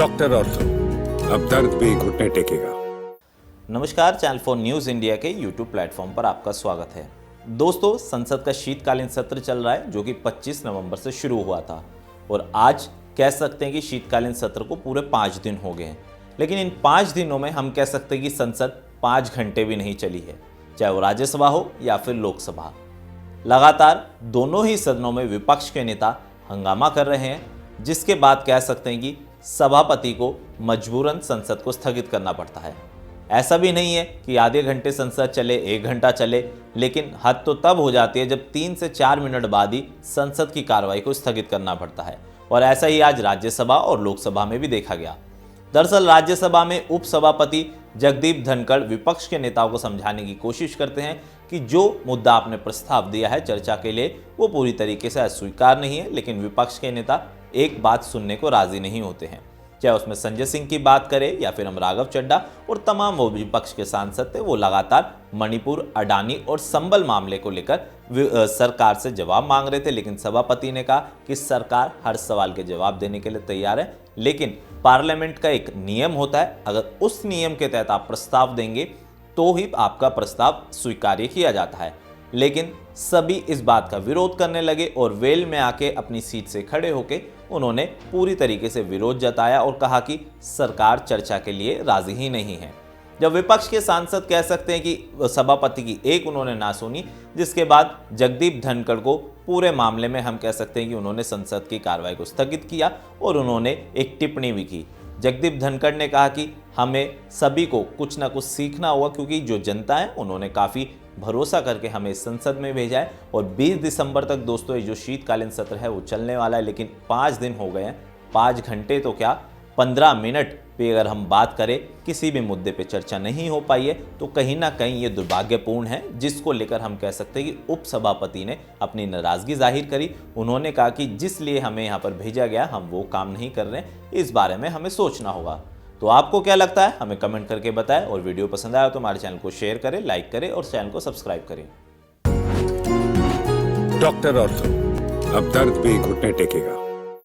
Doctor ortho, अब दर्द भी घुटने टेकेगा। नमस्कार, चैनल 4 न्यूज़ इंडिया के यूट्यूब प्लेटफॉर्म पर आपका स्वागत है। दोस्तों, संसद का शीतकालीन सत्र चल रहा है जो कि 25 नवंबर से शुरू हुआ था और आज कह सकते हैं कि शीतकालीन सत्र को पूरे 5 दिन हो गए हैं। लेकिन इन 5 दिनों में हम कह सकते हैं कि संसद 5 घंटे भी नहीं चली है, चाहे वो राज्यसभा हो या फिर लोकसभा। लगातार दोनों ही सदनों में विपक्ष के नेता हंगामा कर रहे हैं, जिसके बाद कह सकते हैं कि सभापति को मजबूरन संसद को स्थगित करना पड़ता है। ऐसा भी नहीं है कि आधे घंटे संसद चले, 1 घंटा चले, लेकिन हद तो तब हो जाती है जब 3 से 4 मिनट बाद ही संसद की कार्रवाई को स्थगित करना पड़ता है। और ऐसा ही आज राज्यसभा और लोकसभा में भी देखा गया। दरअसल राज्यसभा में उपसभापति जगदीप धनखड़ विपक्ष के नेताओं को समझाने की कोशिश करते हैं कि जो मुद्दा आपने प्रस्ताव दिया है चर्चा के लिए वो पूरी तरीके से अस्वीकार नहीं है, लेकिन विपक्ष के नेता एक बात सुनने को राजी नहीं होते हैं। चाहे उसमें संजय सिंह की बात करें या फिर हम राघव चड्ढा और तमाम वो विपक्ष के सांसद थे, वो लगातार मणिपुर, अडानी और संबल मामले को लेकर सरकार से जवाब मांग रहे थे। लेकिन सभापति ने कहा कि सरकार हर सवाल के जवाब देने के लिए तैयार है, लेकिन पार्लियामेंट का एक नियम होता है, अगर उस नियम के तहत आप प्रस्ताव देंगे तो ही आपका प्रस्ताव स्वीकार्य किया जाता है। लेकिन सभी इस बात का विरोध करने लगे और वेल में आके अपनी सीट से खड़े होके उन्होंने पूरी तरीके से विरोध जताया और कहा कि सरकार चर्चा के लिए राजी ही नहीं है। जब विपक्ष के सांसद कह सकते हैं कि सभापति की एक उन्होंने ना सुनी, जिसके बाद जगदीप धनखड़ को पूरे मामले में हम कह सकते हैं कि उन्होंने संसद की कार्रवाई को स्थगित किया और उन्होंने एक टिप्पणी भी की। जगदीप धनखड़ ने कहा कि हमें सभी को कुछ ना कुछ सीखना होगा, क्योंकि जो जनता है उन्होंने काफ़ी भरोसा करके हमें संसद में भेजा है और 20 दिसंबर तक दोस्तों ये जो शीतकालीन सत्र है वो चलने वाला है। लेकिन 5 दिन हो गए हैं, 5 घंटे तो क्या 15 मिनट पे अगर हम बात करें किसी भी मुद्दे पे चर्चा नहीं हो पाई है, तो कहीं ना कहीं ये दुर्भाग्यपूर्ण है, जिसको लेकर हम कह सकते हैं कि उपसभापति ने अपनी नाराज़गी जाहिर करी। उन्होंने कहा कि जिस लिए हमें यहाँ पर भेजा गया हम वो काम नहीं कर रहे, इस बारे में हमें सोचना होगा। तो आपको क्या लगता है हमें कमेंट करके बताएं और वीडियो पसंद आया तो हमारे चैनल को शेयर करें, लाइक करें और चैनल को सब्सक्राइब करें। डॉक्टर ऑर्थो, अब दर्द भी घुटने टेकेगा।